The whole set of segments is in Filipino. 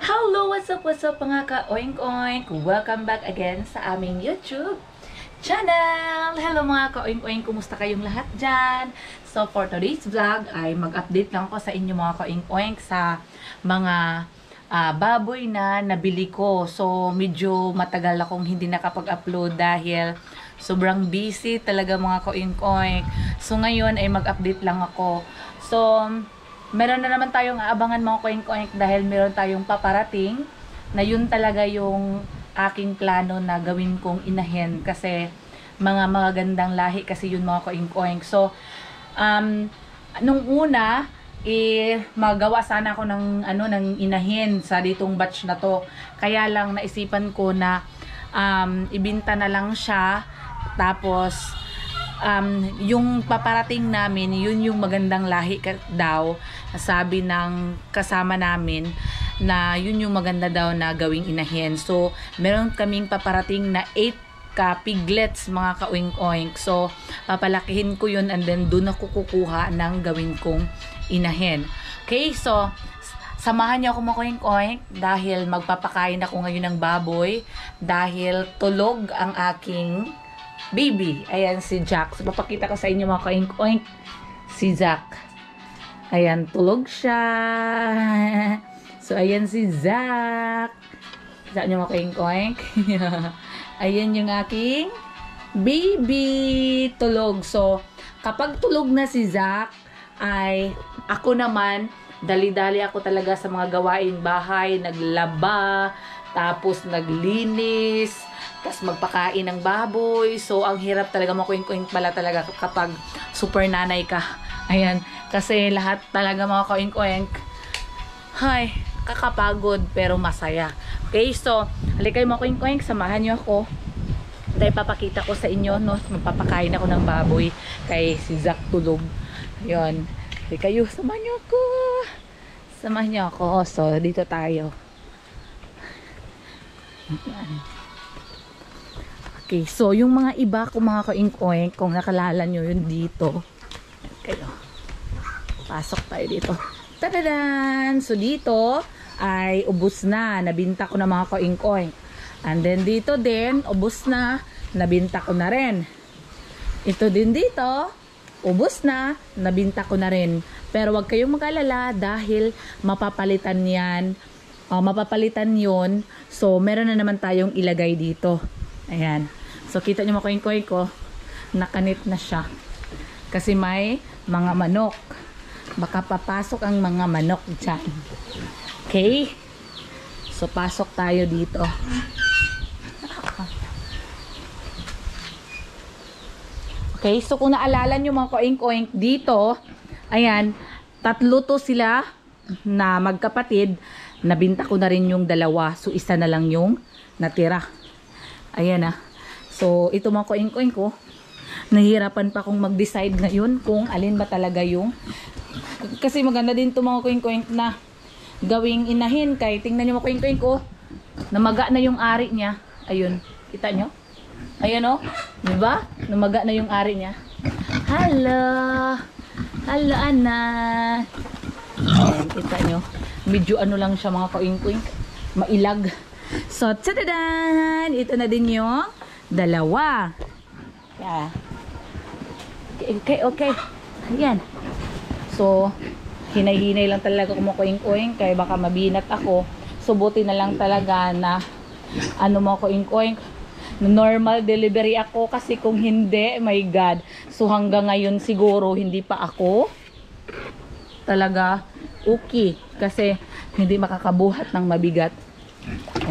Hello, what's up mga ka-oink-oink? Welcome back again sa aming YouTube channel! Hello mga ka-oink-oink, kumusta kayong lahat dyan? So for today's vlog ay mag-update lang ko sa inyo mga ka-oink-oink sa mga baboy na nabili ko. So medyo matagal akong hindi nakapag-upload dahil sobrang busy talaga mga ka-oink-oink. So ngayon ay mag-update lang ako. So meron na naman tayong aabangan mga ka-oink-oink dahil meron tayong paparating na yun talaga yung aking plano na gawin kong inahin kasi mga magagandang lahi kasi yun mga ka-oink-oink. So nung una magawa sana ako ng inahin sa ditong batch na to. Kaya lang naisipan ko na ibinta na lang siya, tapos yung paparating namin, yun yung magandang lahi daw. Sabi ng kasama namin na yun yung maganda daw na gawing inahin. So, meron kaming paparating na 8 piglets mga ka-oink-oink. So, papalakihin ko yun and then doon ako kukuha ng gawin kong inahin. Okay, so samahan niyo ako mga ka-oink-oink dahil magpapakain ako ngayon ng baboy dahil tulog ang aking baby. Ayan si Jack. So, papakita ko sa inyo mga ka-oink-oink. Si Jack. Ayan, tulog siya. So, ayan si Jack. Jack nyo mga ka-oink-oink. Ayan yung aking baby. Tulog. So, kapag tulog na si Jack, ay ako naman, dali-dali ako talaga sa mga gawaing bahay. Naglaba, tapos naglinis, tapos magpakain ng baboy. So, ang hirap talaga mga ka-oink-oink pala talaga kapag super nanay ka. Ayan. Kasi lahat talaga mga ka-oink-oink, hay, kakapagod pero masaya. Okay, so, halika kayo mga ka-oink-oink, samahan nyo ako. Dahil papakita ko sa inyo, no, magpapakain ako ng baboy kay si Zack tulog. Ayan. Halika kayo, samahan nyo ako. Samahan nyo ako. So, dito tayo. Ayan. Okay, so yung mga iba kung mga ka-oink-oink, kung nakalala nyo yun dito, kayo, pasok tayo dito. Tadadan! So dito ay ubos na, nabinta ko na mga ka-oink-oink. And then dito din, ubos na, nabinta ko na rin. Ito din dito, ubos na, nabinta ko na rin. Pero wag kayong mag-alala dahil mapapalitan yan, mapapalitan yun. So meron na naman tayong ilagay dito. Ayan. So, kita nyo mga ka-oink-oink ko, nakanit na siya. Kasi may mga manok. Baka papasok ang mga manok dyan. Okay? So, pasok tayo dito. Okay? So, kung naalala nyo mga ka-oink-oink dito, ayan, tatlo to sila na magkapatid. Nabinta ko na rin yung dalawa. So, isa na lang yung natira. Ayan ah. So, ito mga ka-oink-oink ko, nahihirapan pa akong mag-decide ngayon kung alin ba talaga yung, kasi maganda din ito mga ka-oink-oink na gawing inahin. Kaya tingnan nyo mga ka-oink-oink ko, namaga na yung ari niya. Ayun, kita nyo? Ayan o, diba? Namaga na yung ari niya. Hello! Hello, anak! Ayan, kita nyo. Medyo ano lang siya mga ka-oink-oink, mailag. So, tadadan! Ito na din yung dalawa. Yeah. Okay. Ayan. So, hinay-hinay lang talaga kung ka-oink-oink kaya baka mabinat ako. So, buti na lang talaga na mga ka-oink-oink, normal delivery ako kasi kung hindi, my God. So, hanggang ngayon siguro hindi pa ako talaga okay kasi hindi makakabuhat ng mabigat.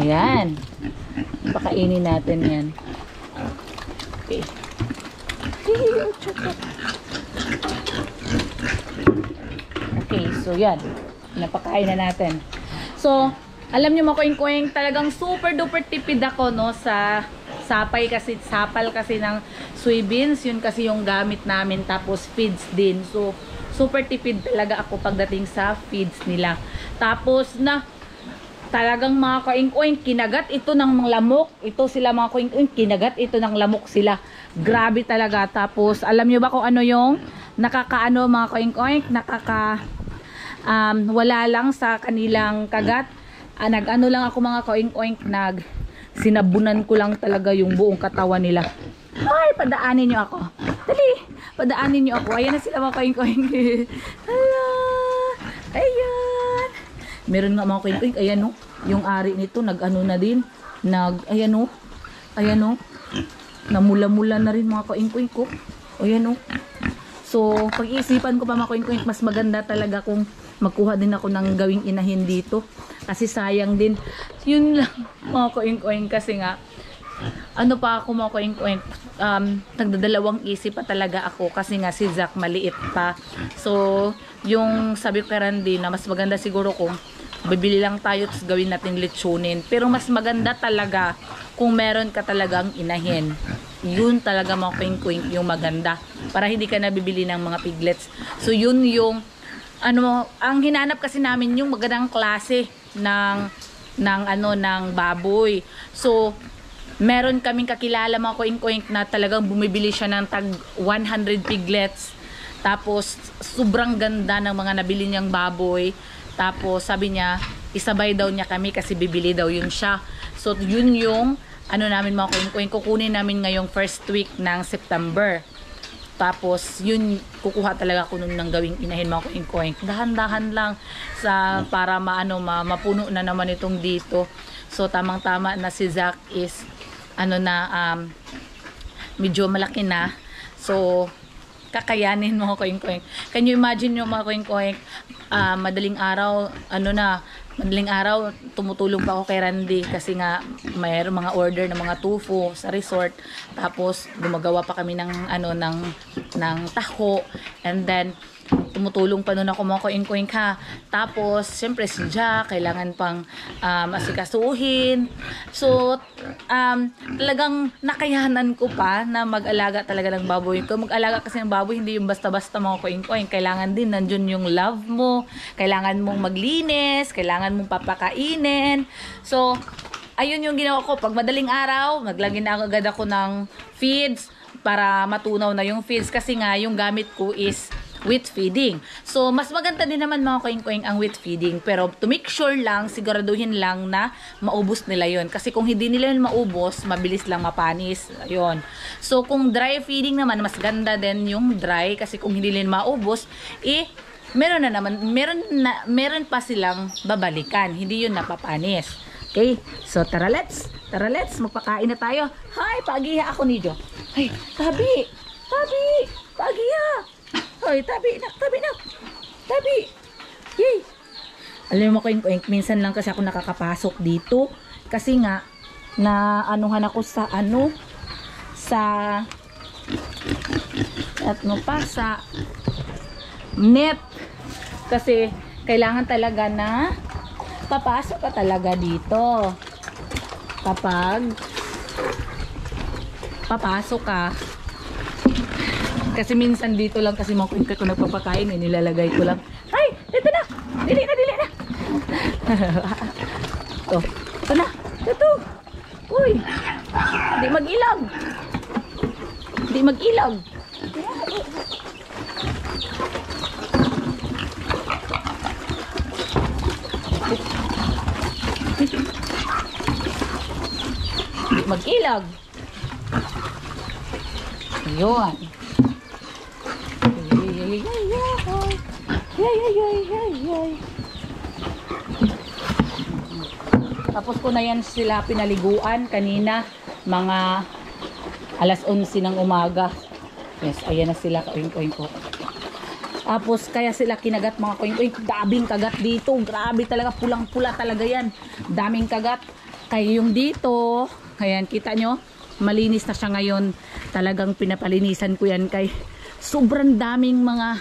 Ayan. Pakainin natin yan. Okay. Okay, so yan. Napakain na natin. So, alam nyo mga ka-oink-oink, talagang super duper tipid ako no sa sapal kasi ng soybeans. Yun kasi yung gamit namin, tapos feeds din. So, super tipid talaga ako pagdating sa feeds nila. Tapos talagang mga ka-oink-oink, kinagat ito ng lamok. Ito sila mga ka-oink-oink, kinagat ito ng lamok sila. Grabe talaga. Tapos, alam nyo ba kung ano yung nakakaano mga ka-oink-oink? Wala lang sa kanilang kagat. Nag-ano lang ako mga ka-oink-oink, sinabunan ko lang talaga yung buong katawan nila. Ay, padaanin nyo ako. Dali, padaanin nyo ako. Ayan na sila mga ka-oink-oink. Hala, ayan. Meron nga mga ka-oink-oink, ayan o. Yung ari nito, nag-ano na din. Ayan o. Ayan o. Namula-mula na rin mga ka-oink-oink ko. Ayan o. So, pag-iisipan ko pa mga ka-oink-oink, mas maganda talaga kung magkuha din ako ng gawing inahin dito. Kasi sayang din. Yun lang mga ka-oink-oink, kasi nga ano pa ako mga ka-oink-oink, nagdadalawang isip pa talaga ako kasi nga si Zach maliit pa. So, yung sabi ko kay Randy na mas maganda siguro kung bibili lang tayo at gawin natin lechonin. Pero mas maganda talaga kung meron ka talagang inahin. Yun talaga mga ka-oink-oink yung maganda. Para hindi ka nabibili ng mga piglets. So, yun yung ang hinanap kasi namin yung magandang klase ng baboy. So, meron kaming kakilala mga ka-oink-oink na talagang bumibili siya ng tag 100 piglets. Tapos, sobrang ganda ng mga nabili niyang baboy. Tapos, sabi niya, isabay daw niya kami kasi bibili daw yun siya. So, yun yung namin mga ka-oink-oink, kukunin namin ngayong first week ng September. Tapos, yun, kukuha talaga ako nun ng gawing inahin mga ka-oink-oink. Dahan-dahan lang para mapuno na naman itong dito. So, tamang-tama na si Zach is, medyo malaki na. So, kakayanin mga ka-oink-oink. Can you imagine yung mga ka-oink-oink, madaling araw, tumutulong pa ako kay Randy kasi nga mayroong mga order ng mga tofu sa resort. Tapos gumagawa pa kami ng taho, and then tumutulong pa nun ako mga ka-oink-oink ha. Tapos syempre si Jack kailangan pang asikasuhin. So talagang nakayanan ko pa na mag-alaga talaga ng baboy ko. Mag-alaga kasi ng baboy hindi yung basta-basta mga ka-oink-oink. Kailangan din nandun yung love mo, kailangan mong maglinis, kailangan mong papakainin. So ayun yung ginawa ko. Pag madaling araw, naglagay na agad ako ng feeds para matunaw na yung feeds kasi nga yung gamit ko is with feeding. So, mas maganda din naman mga ka-oink-oink ang with feeding. Pero to make sure lang, siguraduhin lang na maubos nila yon. Kasi kung hindi nila yun maubos, mabilis lang mapanis. Ayun. So, kung dry feeding naman, mas ganda din yung dry. Kasi kung hindi nila maubos, meron pa silang babalikan. Hindi yun napapanis. Okay? So, tara let's, magpakain na tayo. Hi, pagiha ako ni Jo. Ay, tabi, pagiha. Hoy, tabi na. Yay! Alam mo ka-oink-oink, minsan lang kasi ako nakakapasok dito. Kasi nga, anuhan ako sa net. Kasi, kailangan talaga na papasok ka talaga dito. Kapag papasok ka, kasi minsan dito lang kasi mga ka-oink ko nagpapakain, nilalagay ko lang. Ay, dito na! Dili na! Ito na! Ito! Uy! Hindi mag-ilag! Hindi mag-ilag! Ayun! Tapos ko na yan sila pinaliguan kanina mga alas 11 ng umaga. Yes, ayan na sila ka-oink-oink ko. Tapos kaya sila kinagat mga ka-oink-oink. Daming kagat dito. Grabe talaga, pulang-pula talaga yan. Daming kagat. Kaya yung dito, ayan, kita nyo, malinis na siya ngayon. Talagang pinapalinisan ko yan kay sobrang daming mga,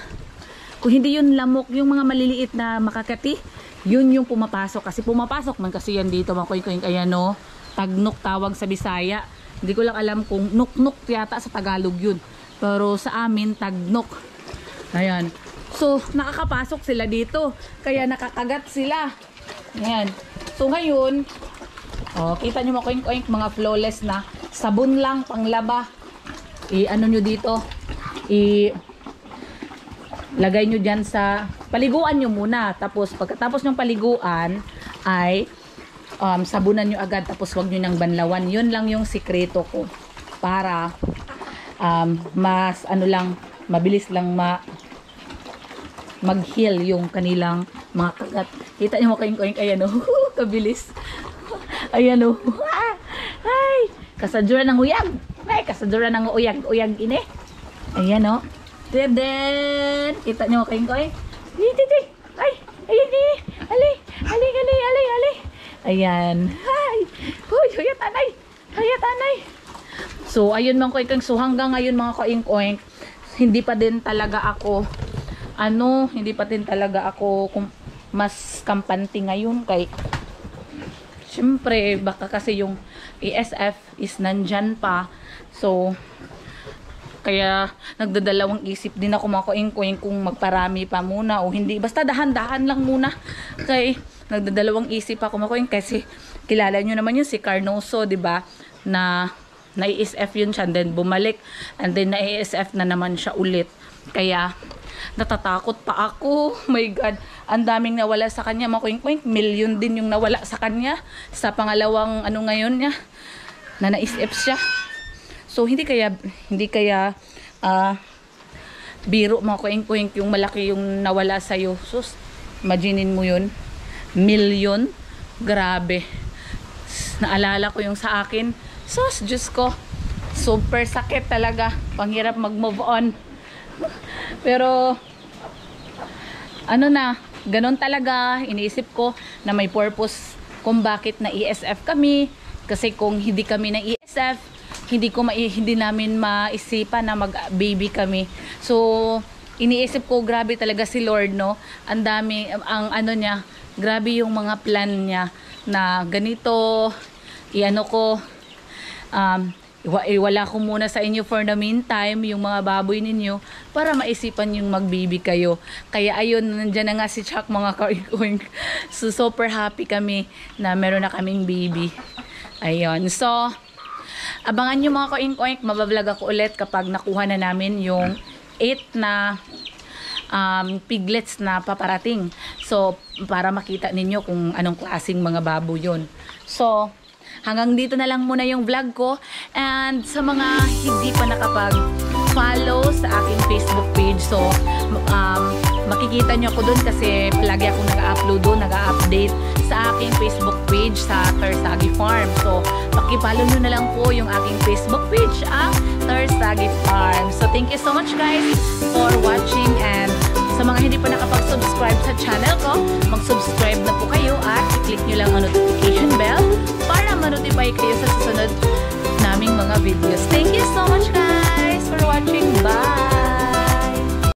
kung hindi yun lamok, yung mga maliliit na makakati, yun yung pumapasok. Kasi pumapasok man kasi yan dito mga ka-oink-oink. Ayan no, tagnok tawag sa Bisaya. Hindi ko lang alam kung nuk-nuk yata sa Tagalog yun. Pero sa amin, tagnok. Ayan. So, nakakapasok sila dito. Kaya nakakagat sila. Ayan. So, ngayon, kita nyo mga ka-oink-oink, mga flawless na. Sabon lang, panglaba. Ano nyo dito? Lagay nyo dyan sa paliguan nyo muna. Tapos, pagkatapos ng paliguan, ay sabunan nyo agad tapos wag nyo nang banlawan. Yun lang yung sikreto ko para mas ano lang, mabilis lang mag-heal yung kanilang mga kagat. Kita nyo mga kaing-kaing, ayan o, kabilis. Ayan o, ay, kasadura ng uyag. Ay, kasadura ng uyag ini. Ayan o. Then, kita nyo mga kaing-kaing. Ay, ayan eh. Ali. Ayan. Ay, huy, hayat anay. So, ayun mga kaing-kaing. So, hanggang ngayon mga kaing-kaing, hindi pa din talaga ako mas kampante ngayon kay syempre baka kasi yung ESF is nandyan pa, so kaya nagdadalawang isip din ako mga kaing-kaing kung magparami pa muna o hindi, basta dahan-dahan lang muna. Kay nagdadalawang isip ako mga kaing, kasi kilala nyo naman yun si Carnoso, di ba, na ESF yun siya, and then bumalik, and then na ESF na naman siya ulit. Kaya natatakot pa ako. My God, ang daming nawala sa kanya mga kaing-kaing. Million din yung nawala sa kanya sa pangalawang ngayon niya na na-ESF siya. So hindi kaya biro mga kaing-kaing yung malaki yung nawala sa'yo. So imaginin mo yun, million. Grabe. Naalala ko yung sa akin. Sus, Diyos ko, super sakit talaga. Panghirap mag-move on. Pero ganon talaga. Iniisip ko na may purpose kung bakit na ESF kami. Kasi kung hindi kami na ESF, hindi namin maisipan na mag-baby kami. So iniisip ko, grabe talaga si Lord, no? Ang dami, niya, grabe yung mga plan niya na ganito, iwala ko muna sa inyo for the meantime yung mga baboy ninyo para maisipan yung mag-baby kayo. Kaya ayun, nandyan na nga si Chuck mga kaing-kaing. So super happy kami na meron na kaming baby. Ayun. So abangan nyo mga kaing-kaing, mabablog ako ulit kapag nakuha na namin yung 8 na piglets na paparating. So para makita ninyo kung anong klaseng mga baboy yun. So hanggang dito na lang muna yung vlog ko. And sa mga hindi pa nakapag-follow sa aking Facebook page, so makikita nyo ako doon kasi lagi akong nag-upload doon, nag-update sa aking Facebook page sa Tersagi Farm. So pakipollow nyo na lang po yung aking Facebook page, ang Tersagi Farm. So thank you so much guys for watching, and sa mga hindi pa nakapag-subscribe sa channel ko, mag-subscribe na po kayo at i-click nyo lang ang notification bell para ma-notify kayo sa susunod naming mga videos. Thank you so much guys!